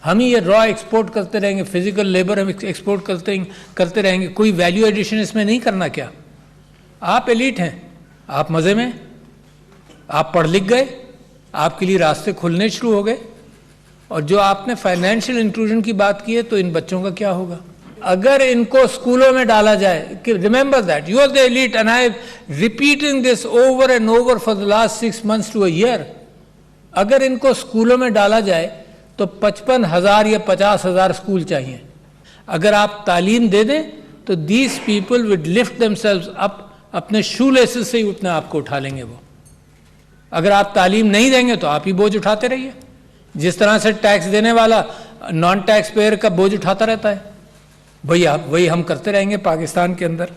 हम ही ये raw export करते रहेंगे, फिजिकल लेबर हम एक्सपोर्ट करते रहेंगे, कोई वैल्यू एडिशन इसमें नहीं करना क्या? आप एलीट हैं, आप मज़े में, आप पढ़ लिख गए, आपके लिए रास्ते खुलने शुरू हो गए। और जो आपने फाइनेंशियल इंक्लूजन की बात की है, तो इन बच्चों का क्या होगा अगर इनको स्कूलों में डाला जाए? कि remember that you are the elite and I am repeating this over and over for the last 6 months to a year। अगर इनको स्कूलों में डाला जाए तो 55,000 या 50,000 स्कूल चाहिए। अगर आप तालीम दे दें तो these people with lift themselves up, अपने शू लेसेस से ही उठने आपको उठा लेंगे वो। अगर आप तालीम नहीं देंगे तो आप ही बोझ उठाते रहिए, जिस तरह से टैक्स देने वाला नॉन टैक्स पेयर का बोझ उठाता रहता है, वही हम करते रहेंगे पाकिस्तान के अंदर।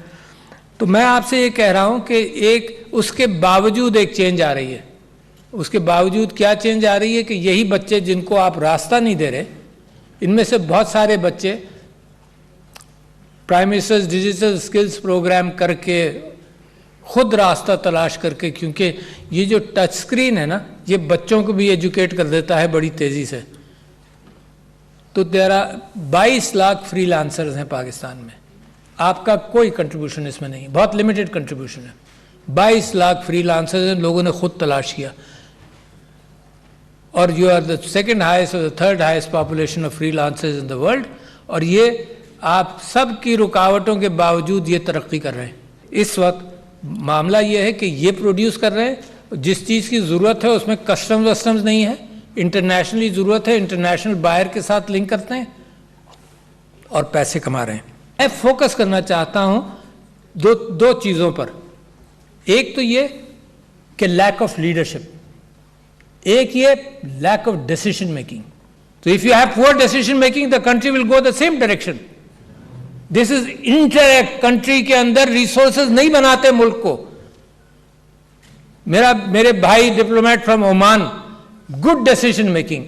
तो मैं आपसे ये कह रहा हूं कि एक उसके बावजूद एक चेंज आ रही है। उसके बावजूद क्या चेंज आ रही है कि यही बच्चे जिनको आप रास्ता नहीं दे रहे, इनमें से बहुत सारे बच्चे prime ministers digital skills program करके खुद रास्ता तलाश करके, क्योंकि ये जो टच स्क्रीन है ना, ये बच्चों को भी एजुकेट कर देता है बड़ी तेज़ी से। तो 22 लाख फ्रीलांसर्स हैं पाकिस्तान में, आपका कोई कंट्रीब्यूशन इसमें नहीं, बहुत लिमिटेड कंट्रीब्यूशन है। 22 लाख फ्रीलांसर्स हैं, लोगों ने खुद तलाश किया। और you are the second highest और the third highest population of freelancers in the world. और ये आप सब की रुकावटों के बावजूद ये तरक्की कर रहे हैं। इस वक्त मामला ये है कि ये प्रोड्यूस कर रहे हैं, जिस चीज़ की ज़रूरत है उसमें कस्टम्स वस्टम्स नहीं है, इंटरनेशनली ज़रूरत है, इंटरनेशनल बायर के साथ लिंक करते हैं और पैसे कमा रहे हैं। मैं फोकस करना चाहता हूं दो चीज़ों पर। एक तो ये कि लैक ऑफ लीडरशिप, एक ये लैक ऑफ डिसीजन मेकिंग। तो if you have poor decision making the country will go the same direction. This is interact, country के अंदर रिसोर्सेज नहीं बनाते मुल्क को। मेरे भाई diplomat from Oman, good decision making.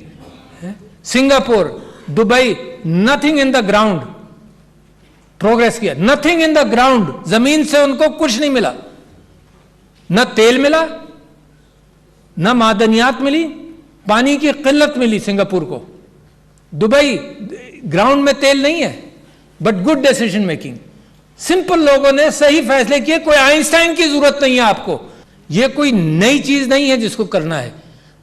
Singapore, Dubai, nothing in the ground, progress किया, nothing in the ground. जमीन से उनको कुछ नहीं मिला, न तेल मिला, न मादनियात मिली, पानी की किल्लत मिली सिंगापुर को। दुबई ग्राउंड में तेल नहीं है, but good decision making. Simple लोगों ने सही फैसले किए, कोई आइंस्टाइन की जरूरत नहीं है आपको, यह कोई नई चीज नहीं है जिसको करना है।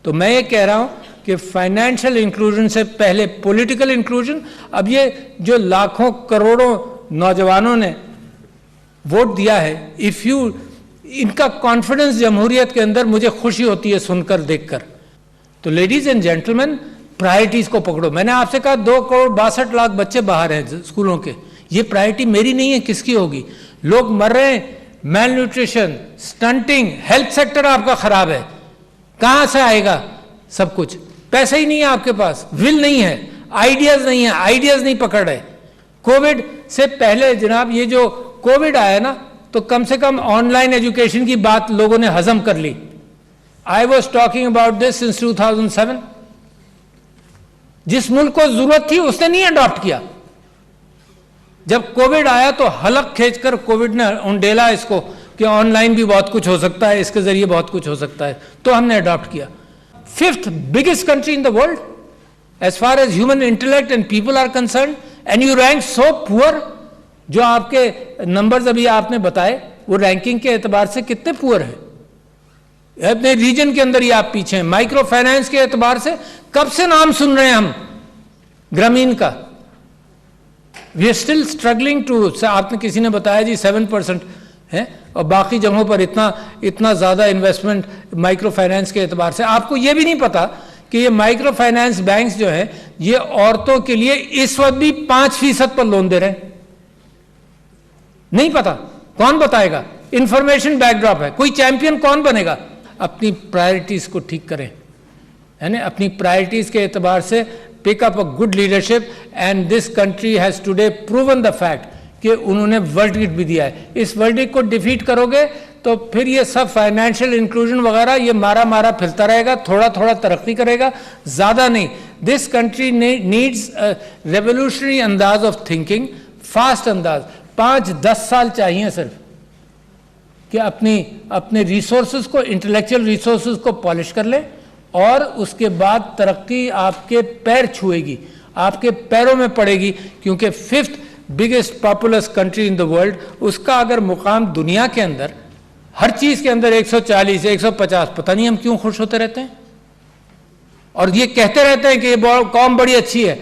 तो मैं ये कह रहा हूं कि फाइनेंशियल इंक्लूजन से पहले पॉलिटिकल इंक्लूजन। अब ये जो लाखों करोड़ों नौजवानों ने वोट दिया है, इफ यू इनका कॉन्फिडेंस जमहूरियत के अंदर मुझे खुशी होती है सुनकर देखकर। तो लेडीज एंड जेंटलमैन, प्रायोरिटीज को पकड़ो। मैंने आपसे कहा 2,62,00,000 बच्चे बाहर हैं स्कूलों के, ये प्रायोरिटी मेरी नहीं है, किसकी होगी? लोग मर रहे हैं, mail nutrition, stunting, health sector आपका खराब है, कहां से आएगा सब कुछ? पैसा ही नहीं है आपके पास, विल नहीं है, आइडियाज नहीं है, आइडियाज नहीं पकड़ रहे। कोविड से पहले जनाब ये जो कोविड आया ना, तो कम से कम ऑनलाइन एजुकेशन की बात लोगों ने हजम कर ली। I was talking about this since 2007। जिस मुल्क को जरूरत थी उसने नहीं अडॉप्ट किया। जब कोविड आया तो हलक खींचकर कोविड ने उंडेला इसको कि ऑनलाइन भी बहुत कुछ हो सकता है, इसके जरिए बहुत कुछ हो सकता है, तो हमने अडॉप्ट किया। 5th biggest country in the world as far as human intellect and people are concerned, and you rank so poor। जो आपके नंबर्स अभी आपने बताए वो रैंकिंग के एतबार से कितने पुअर है। अपने रीजन के अंदर ही आप पीछे हैं। माइक्रो फाइनेंस के एतबार से कब से नाम सुन रहे हैं हम ग्रामीण का, we are still struggling to. आपने किसी ने बताया जी 7% है, और बाकी जगहों पर इतना ज्यादा इन्वेस्टमेंट माइक्रो फाइनेंस के एतबार से। आपको यह भी नहीं पता कि ये माइक्रो फाइनेंस बैंक्स जो है ये औरतों के लिए इस वक्त भी 5% पर लोन दे रहे हैं। नहीं पता, कौन बताएगा? इंफॉर्मेशन बैकड्रॉप है, कोई चैंपियन कौन बनेगा? अपनी प्रायोरिटीज को ठीक करें, है ना? अपनी प्रायोरिटीज के एतबार से pick up a good leadership, and this country has today proven the fact कि उन्होंने वर्डिक्ट भी दिया है। इस वर्डिक्ट को डिफीट करोगे तो फिर ये सब फाइनेंशियल इंक्लूजन वगैरह ये मारा फिरता रहेगा, थोड़ा थोड़ा तरक्की करेगा, ज्यादा नहीं। दिस कंट्री नीड्स रेवोल्यूशनरी अंदाज ऑफ थिंकिंग, फास्ट अंदाज। 5-10 साल चाहिए सिर्फ कि अपने रिसोर्सेज को, इंटेलेक्चुअल रिसोर्सेज को पॉलिश कर ले, और उसके बाद तरक्की आपके पैर छुएगी। आपके पैरों में पड़ेगी, क्योंकि 5th biggest populace country in the world, उसका अगर मुकाम दुनिया के अंदर हर चीज के अंदर 140 150, पता नहीं हम क्यों खुश होते रहते हैं और ये कहते रहते हैं कि ये कौम बड़ी अच्छी है।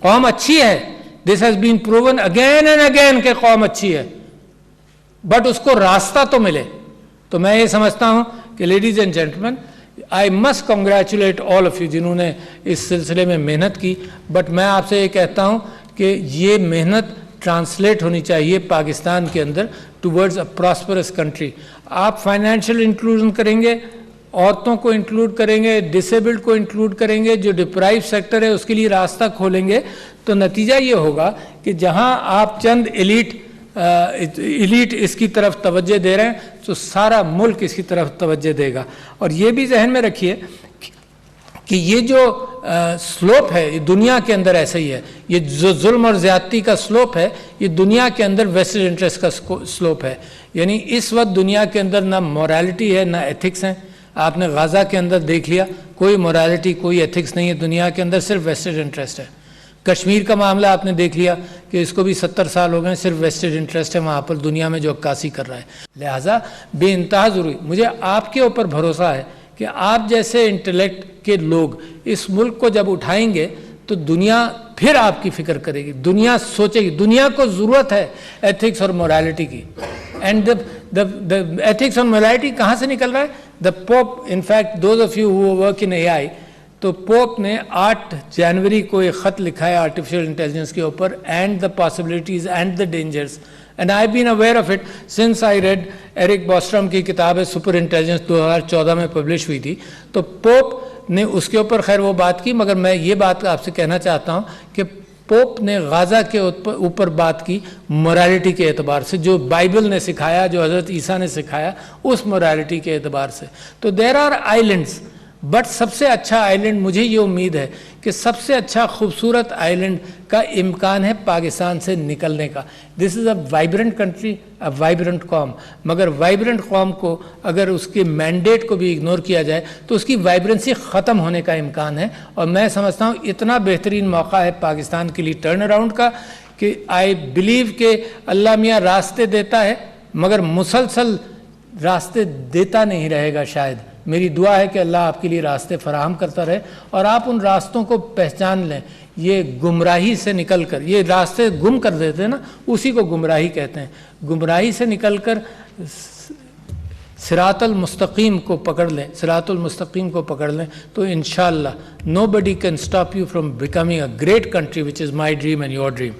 कौम अच्छी है, this has been proven again and again कि कौम अच्छी है, बट उसको रास्ता तो मिले। तो मैं ये समझता हूं कि ladies and gentleman, I must congratulate all of you जिन्होंने इस सिलसिले में मेहनत की, बट मैं आपसे ये कहता हूं कि ये मेहनत ट्रांसलेट होनी चाहिए पाकिस्तान के अंदर टुवर्ड्स अ प्रॉस्परस कंट्री। आप फाइनेंशियल इंक्लूजन करेंगे, औरतों को इंक्लूड करेंगे, डिसेबल्ड को इंक्लूड करेंगे, जो डिप्राइव सेक्टर है उसके लिए रास्ता खोलेंगे, तो नतीजा ये होगा कि जहां आप चंद इलीट इसकी तरफ तवज्जो दे रहे हैं तो सारा मुल्क इसकी तरफ तवज्जो देगा। और ये भी जहन में रखिए कि ये जो स्लोप है ये दुनिया के अंदर ऐसा ही है, ये जो जुल्म और ज़्यादती का स्लोप है ये दुनिया के अंदर वेस्टेड इंटरेस्ट का स्लोप है। यानी इस वक्त दुनिया के अंदर ना मोरालिटी है ना एथिक्स हैं। आपने गाज़ा के अंदर देख लिया, कोई मोरालिटी कोई एथिक्स नहीं है दुनिया के अंदर, सिर्फ वेस्टेड इंटरेस्ट है। कश्मीर का मामला आपने देख लिया कि इसको भी 70 साल हो गए, सिर्फ वेस्टेड इंटरेस्ट है वहाँ पर दुनिया में जो अक्कासी कर रहा है। लिहाजा बेइंतहा ज़रूरी, मुझे आपके ऊपर भरोसा है कि आप जैसे इंटेलेक्ट के लोग इस मुल्क को जब उठाएंगे तो दुनिया फिर आपकी फिक्र करेगी, दुनिया सोचेगी। दुनिया को ज़रूरत है एथिक्स और मोरालिटी की। एंड द एथिक्स और मोरालिटी कहाँ से निकल रहा है? The pope, in fact those of you who work in AI, तो पोप ने 8 जनवरी को एक ख़त लिखा है आर्टिफिशियल इंटेलिजेंस के ऊपर, and the possibilities and the dangers, and I been aware of it since I read Eric Bostrom की किताब है सुपर इंटेलिजेंस, 2014 में पब्लिश हुई थी। तो पोप ने उसके ऊपर खैर वो बात की, मगर मैं ये बात आपसे कहना चाहता हूँ कि पोप ने गाज़ा के ऊपर बात की मोरालिटी के एतबार से, जो बाइबल ने सिखाया, जो हज़रत ईसा ने सिखाया, उस मोरालिटी के एतबार से। तो देयर आर आइलैंड्स, बट सबसे अच्छा आइलैंड, मुझे ये उम्मीद है कि सबसे अच्छा खूबसूरत आइलैंड का इम्कान है पाकिस्तान से निकलने का। This is a vibrant country, a vibrant कौम, मगर वाइब्रेंट कौम को अगर उसके मैंडेट को भी इग्नोर किया जाए तो उसकी वाइब्रेंसी ख़त्म होने का इम्कान है। और मैं समझता हूँ इतना बेहतरीन मौका है पाकिस्तान के लिए टर्न अराउंड का कि आई बिलीव कि अल्लाह मियाँ रास्ते देता है मगर मुसलसल रास्ते देता नहीं रहेगा शायद। मेरी दुआ है कि अल्लाह आपके लिए रास्ते फराहम करता रहे और आप उन रास्तों को पहचान लें। ये गुमराही से निकलकर, ये रास्ते गुम कर देते हैं ना, उसी को गुमराही कहते हैं। गुमराही से निकलकर सिरातुल मुस्तकीम को पकड़ लें, सिरातुल मुस्तकीम को पकड़ लें तो इंशाअल्लाह nobody can stop you from becoming a great country which is my dream and your dream.